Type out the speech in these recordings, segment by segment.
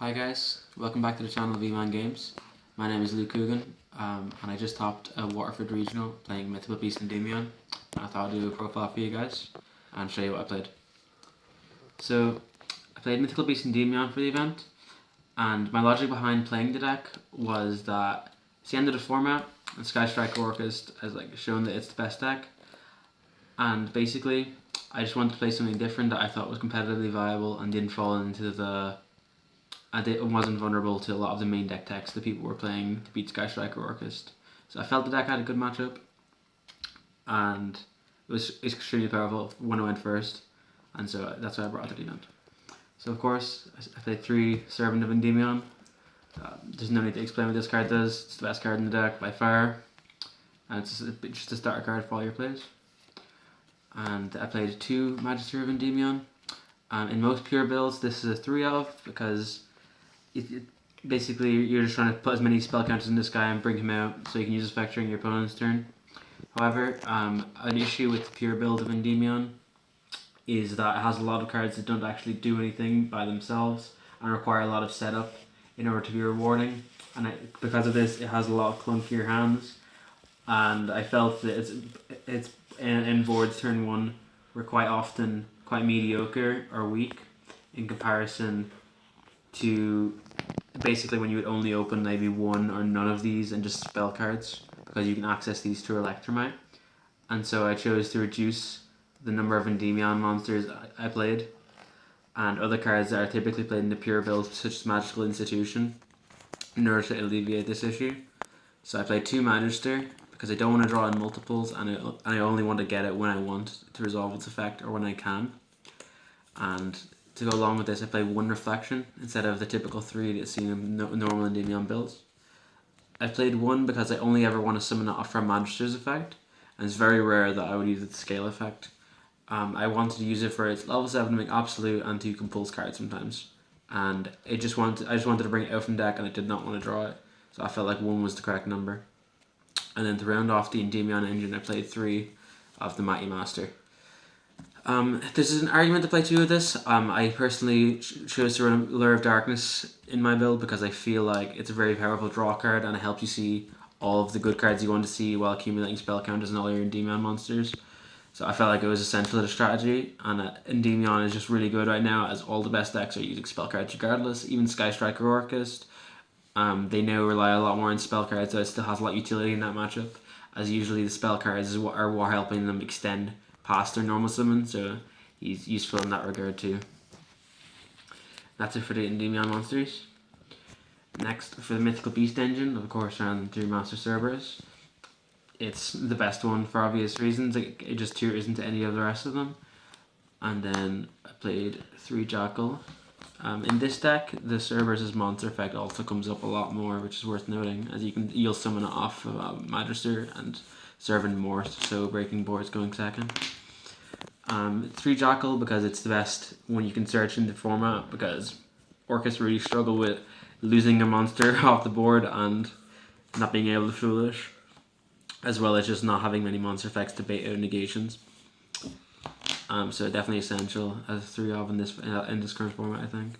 Hi guys, welcome back to the channel of Man Games. My name is Coogan, and I just topped a Waterford regional playing Mythical Endymion. I thought I'd do a profile for you guys and show you what I played. So, I played Mythical Endymion for the event, and my logic behind playing the deck was that it's the end of the format, and Sky Striker Orchest has shown that it's the best deck, and basically I just wanted to play something different that I thought was competitively viable and didn't fall into the it wasn't vulnerable to a lot of the main deck techs that people were playing to beat Sky Striker Orchest. So I felt the deck had a good matchup, and it was extremely powerful when I went first, and so that's why I brought it to the event. So of course, I played 3 Servant of Endymion. There's no need to explain what this card does. It's the best card in the deck by far, and it's just a starter card for all your plays. And I played 2 Magister of Endymion. In most pure builds, this is a 3 of because basically you're just trying to put as many spell counters in this guy and bring him out so you can use his effect during your opponent's turn. However, an issue with the pure build of Endymion is that it has a lot of cards that don't actually do anything by themselves and require a lot of setup in order to be rewarding, and because of this it has a lot of clunkier hands, and I felt that its end boards turn 1 were quite often quite mediocre or weak in comparison to basically when you would only open maybe 1 or none of these and just spell cards, because you can access these through Electromite. And so I chose to reduce the number of Endymion monsters I played and other cards that are typically played in the pure build, such as Magical Institution, in order to alleviate this issue. So I played 2 Magister because I don't want to draw in multiples, and I only want to get it when I want to resolve its effect or when I can. And to go along with this, I played 1 Reflection instead of the typical 3 that's seen in normal Endymion builds. I played 1 because I only ever want to summon it off for a Magister's effect, and it's very rare that I would use its scale effect. I wanted to use it for its level 7 to make absolute and to compulse cards sometimes, and I just wanted to bring it out from deck, and I did not want to draw it, so I felt like 1 was the correct number. And then to round off the Endymion engine, I played 3 of the Mighty Master. There's an argument to play 2 of this. I personally chose to run Lure of Darkness in my build because I feel like it's a very powerful draw card and it helps you see all of the good cards you want to see while accumulating spell counters and all your Endymion monsters. So I felt like it was essential to the strategy, and Endymion is just really good right now as all the best decks are using spell cards regardless. Even Sky Striker Orchest, they now rely a lot more on spell cards, so it still has a lot of utility in that matchup, as usually the spell cards are what helping them extend past their normal summon, so he's useful in that regard too. That's it for the Endymion monsters. Next, for the Mythical Beast engine, of course, ran through Master Cerberus. It's the best one for obvious reasons. It just tutors into any of the rest of them. And then I played 3 Jackal. In this deck, the Cerberus' monster effect also comes up a lot more, which is worth noting, as you'll summon it off of Magister and Servant more, so breaking boards going second. 3 Jackal because it's the best when you can search in the format, because Orchids really struggle with losing a monster off the board and not being able to foolish, as well as just not having many monster effects to bait out negations. So definitely essential as 3 of in this current format, I think.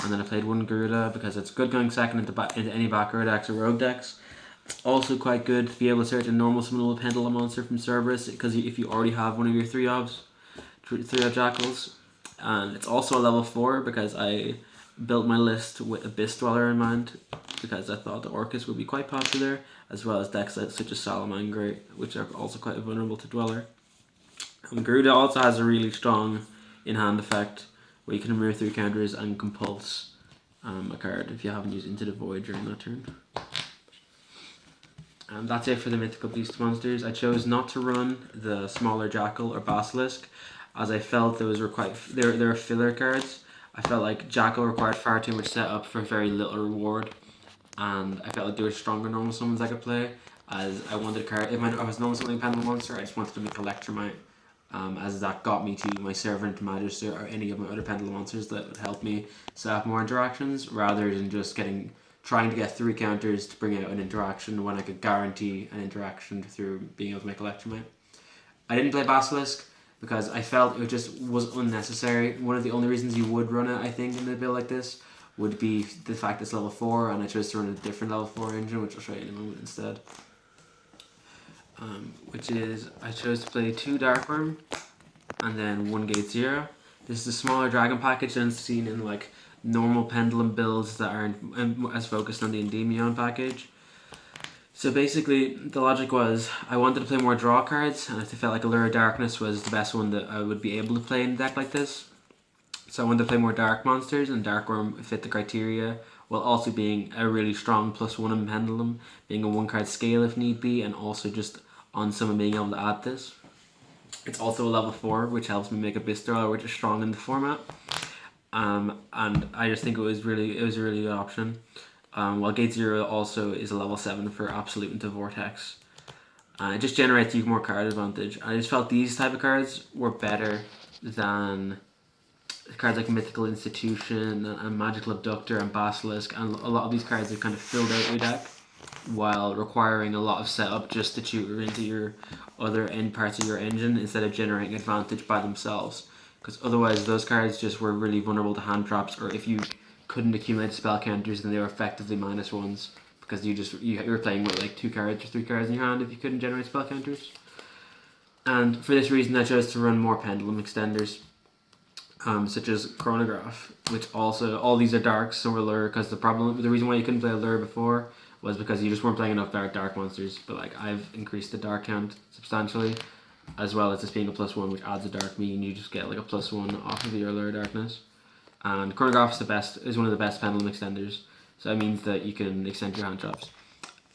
And then I played 1 Garuda because it's good going second into any back row decks or rogue decks. It's also quite good to be able to search a normal summonable Pendulum monster from Cerberus, because if you already have one of your 3 of Jackals. And it's also a level 4 because I built my list with Abyss Dweller in mind, because I thought the Orcus would be quite popular, as well as decks such as Salamangreat, which are also quite vulnerable to Dweller. And Garuda also has a really strong in-hand effect where you can remove 3 counters and compulse a card if you haven't used Into the Void during that turn. And that's it for the Mythical Beast monsters. I chose not to run the smaller Jackal or Basilisk, as I felt those were they're filler cards. I felt like Jackal required far too much setup for very little reward, and I felt like there were stronger normal summons I could play, as I wanted a card. If I was normal summoning Pendulum monster, I just wanted to make Electromite, as that got me to my Servant, Magister, or any of my other Pendulum monsters that would help me set up more interactions, rather than just trying to get 3 counters to bring out an interaction when I could guarantee an interaction through being able to make Electromite. I didn't play Basilisk because I felt it just was unnecessary. One of the only reasons you would run it, I think, in a build like this would be the fact it's level 4, and I chose to run a different level 4 engine, which I'll show you in a moment instead. Which is, I chose to play 2 Darkworm and then 1 Gate 0. This is a smaller dragon package than seen in like normal pendulum builds that aren't as focused on the Endymion package. So basically, the logic was I wanted to play more draw cards, and I felt like Allure of Darkness was the best one that I would be able to play in a deck like this. So I wanted to play more dark monsters, and Darkworm fit the criteria, while also being a really strong +1 in Pendulum, being a 1-card scale if need be, and also just on someone being able to add this. It's also a level 4, which helps me make a Bistro, which is strong in the format. And I just think it was a really good option. While Gate 0 also is a level 7 for Absolute into Vortex. It just generates you more card advantage. I just felt these type of cards were better than cards like Mythical Institution and Magical Abductor and Basilisk, and a lot of these cards have kind of filled out your deck while requiring a lot of setup just to tutor into your other end parts of your engine instead of generating advantage by themselves. Because otherwise those cards just were really vulnerable to hand traps, or if you couldn't accumulate spell counters, then they were effectively -1s because you were playing with like 2 cards or 3 cards in your hand if you couldn't generate spell counters. And for this reason, I chose to run more pendulum extenders, such as Chronograph, which also all these are darks, so Allure. Because the reason why you couldn't play Allure before was because you just weren't playing enough dark monsters. But like I've increased the dark count substantially, as well as this being a +1, which adds a dark mean. You just get like a +1 off of your Allure Darkness. And Chronograph is one of the best pendulum extenders, so that means that you can extend your hand traps,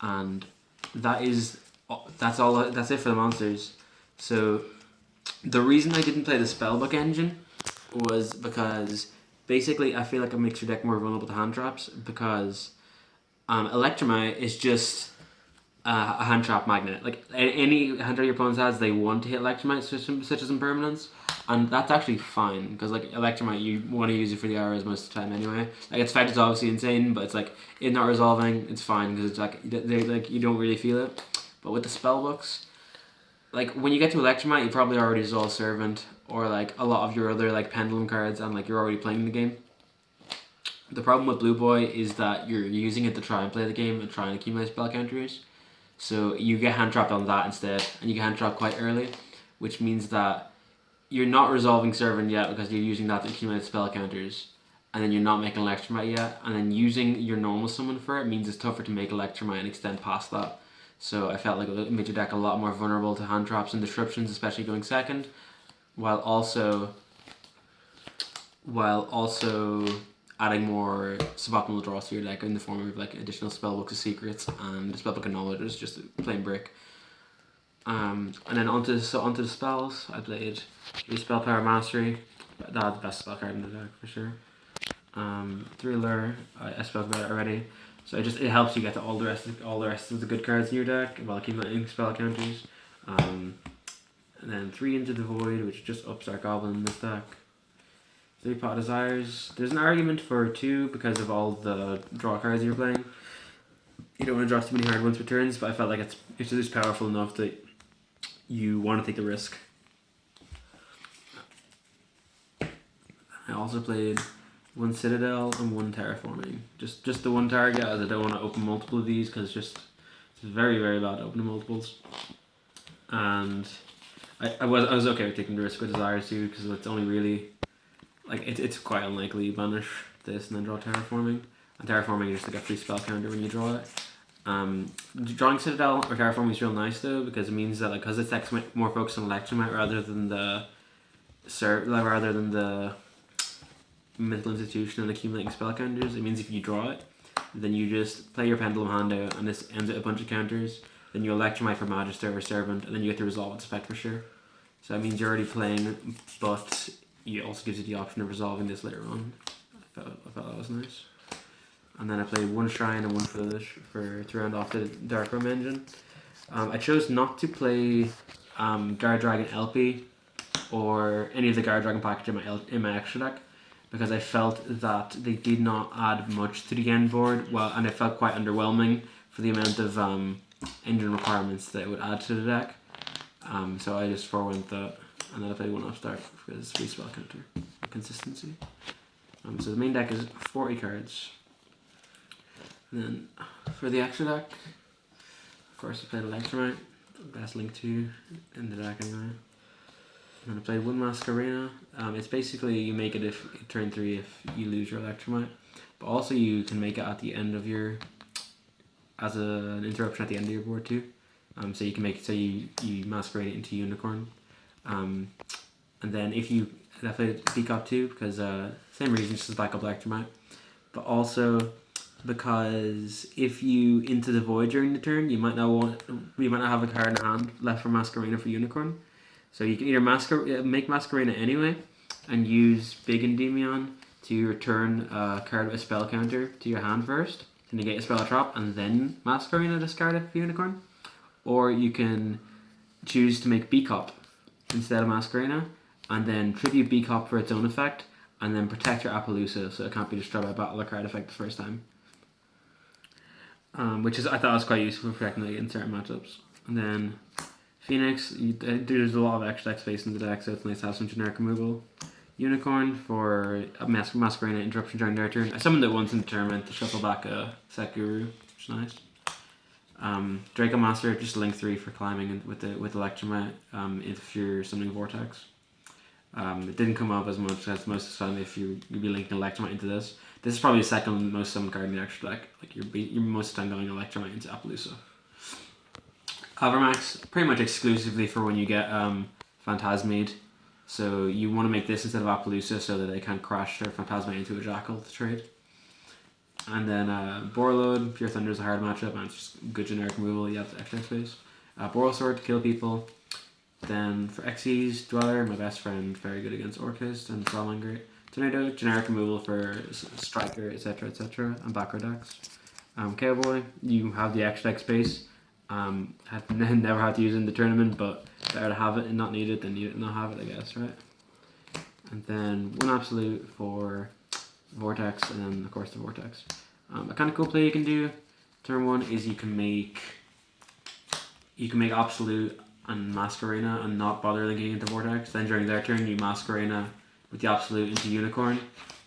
and that's it for the monsters. So the reason I didn't play the Spellbook engine was because basically I feel like it makes your deck more vulnerable to hand traps, because Electromite is just a hand trap magnet. Like any hand trap your opponent has, they want to hit Electromite, such as Impermanence. And that's actually fine, because like Electromite, you want to use it for the arrows most of the time anyway. Like its effect is obviously insane, but it's like it not resolving, it's fine because it's like you don't really feel it. But with the spellbooks, like when you get to Electromite, you probably already resolve Servant or like a lot of your other like pendulum cards, and like you're already playing the game. The problem with Blue Boy is that you're using it to try and play the game and try and accumulate spell counters. So you get hand trapped on that instead, and you get hand trapped quite early, which means that you're not resolving Servant yet because you're using that to accumulate spell counters, and then you're not making Electromite yet, and then using your normal summon for it means it's tougher to make Electromite and extend past that. So I felt like it made your deck a lot more vulnerable to hand traps and disruptions, especially going second, while also adding more suboptimal draws to your deck in the form of like additional spellbooks of secrets and spellbook of knowledge, is just plain brick. And then onto the spells, I played Spell Power Mastery. That's the best spell card in the deck for sure. 3 Lure, I spoke about it already. So it helps you get to all the rest of the good cards in your deck while accumulating spell counters. And then 3 Into the Void, which just ups our Goblin in this deck. 3 Pot Desires. There's an argument for 2 because of all the draw cards you're playing. You don't want to draw too many hard ones for turns, but I felt like it's just powerful enough that you want to take the risk. I also played 1 Citadel and 1 Terraforming. Just the one target, as I don't want to open multiple of these because it's very, very bad to open multiples. And I was okay with taking the risk with Desires too, because it's only really like it's quite unlikely you banish this and then draw Terraforming. And Terraforming is just like a free spell counter when you draw it. Drawing Citadel or Terraforming is real nice though, because it means that like because it's more focused on Electromite rather than the Mythical Institution and accumulating spell counters, it means if you draw it, then you just play your Pendulum hand out and this ends at a bunch of counters. Then you Electromite for Magister or Servant, and then you get to resolve its effect for sure. So that means you're already playing, but it also gives you the option of resolving this later on. I felt that was nice. And then I played 1 Shrine and 1 Foolish to round off the Darkroom engine. I chose not to play Guard Dragon LP or any of the Guard Dragon package in my extra deck, because I felt that they did not add much to the end board, and it felt quite underwhelming for the amount of engine requirements that it would add to the deck. So I just forewent that, and then I played 1 Upstart because it's free spell counter consistency. So the main deck is 40 cards. And then for the extra deck, of course I played Electromite, best Link 2 in the deck anyway. And then I played One Masquerena. It's basically you make it if turn 3 if you lose your Electromite, but also you can make it at the end of your, as an interruption at the end of your board too. So you can make it so you masquerade it into Unicorn. And then if you definitely Peacock too, because same reason, just as backup Electromite, but also because if you into the void during the turn, you might not have a card in hand left for Masquerena for Unicorn. So you can either make Masquerena anyway, and use big Endymion to return a card with a spell counter to your hand first to negate a spell trap, and then Masquerena discard it for Unicorn. Or you can choose to make Beacop instead of Masquerena, and then tribute Beacop for its own effect, and then protect your Appaloosa so it can't be destroyed by battle or card effect the first time. Which is, I thought was quite useful for protecting in certain matchups. And then Phoenix, there's a lot of extra deck space in the deck, so it's nice to have some generic removal. Unicorn for Masquerena interruption during their turn. I summoned it once in the tournament to shuffle back a Sekuru, which is nice. Draco Master, just link 3 for climbing with Electromite if you're summoning Vortex. It didn't come up as much as most of the time if you'd be linking Electromite into this. This is probably the second most summoned card in the extra deck. Like you're most of the time going Electromite into Appaloosa. Avermax, pretty much exclusively for when you get Phantasmade. So you want to make this instead of Appaloosa so that they can't crash their Phantasmade into a Jackal to trade. And then Borreload, Pure Thunder is a hard matchup, and it's just good generic removal. You have the extra space. Boral Sword to kill people. Then for Xyz, Dweller, my best friend, very good against Orchist and Salamander. Tornado, generic removal for Striker, etc., and background decks. Cowboy, you have the extra deck space. I've never had to use it in the tournament, but better to have it and not need it than need it and not have it, I guess, right? And then one Absolute for Vortex, and then of course the Vortex. A kind of cool play you can do turn 1 is you can make Absolute and Masquerena and not bother linking into Vortex. Then during their turn you Masquerena with the Absolute into Unicorn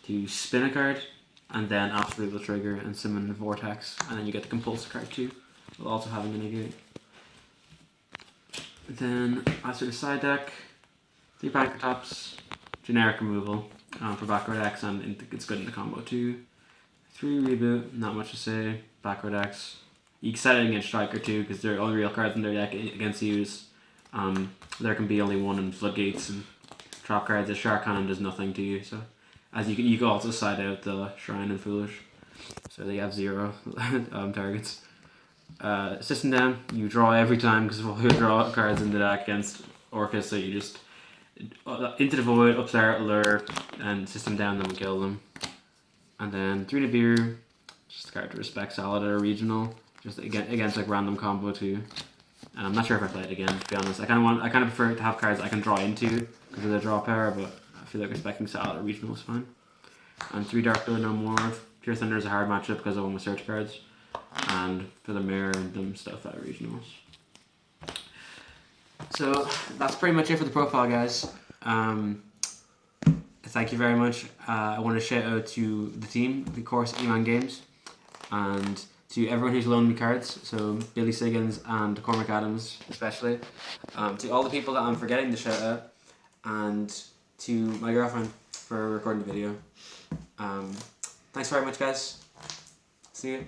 to spin a card, and then Absolute will trigger and summon the Vortex, and then you get the Compulsor card too, while also having a negate. Then after the side deck, 3 Banker Tops, generic removal for backward decks, and it's good in the combo too. 3 Reboot, not much to say. Backward decks, you can set it against Striker too, because their only real cards in their deck against you is there can be only 1 in Floodgates and trap cards. The Shark Cannon does nothing to you, so as you can also side out the Shrine and Foolish, so they have 0 targets. System down, you draw every time because of all your draw cards in the deck against Orcus, so you just into the void, upstart, lure, and system down them and kill them. And then 3 Nibiru, just a card to respect Salad at a regional, just against like random combo too. And I'm not sure if I play it again, to be honest. I kind of prefer to have cards I can draw into because of the draw power, but I feel like respecting Salad at regional is fine. And 3 Dark Door, no more. Pure Thunder is a hard matchup because of all my search cards, and for the mirror and them stuff at regionals. So that's pretty much it for the profile, guys. Thank you very much. I want to shout out to the team, of course, Eman Games, and to everyone who's loaned me cards, so Billy Siggins and Cormac Adams especially, to all the people that I'm forgetting to shout out, and to my girlfriend for recording the video. Thanks very much, guys. See you.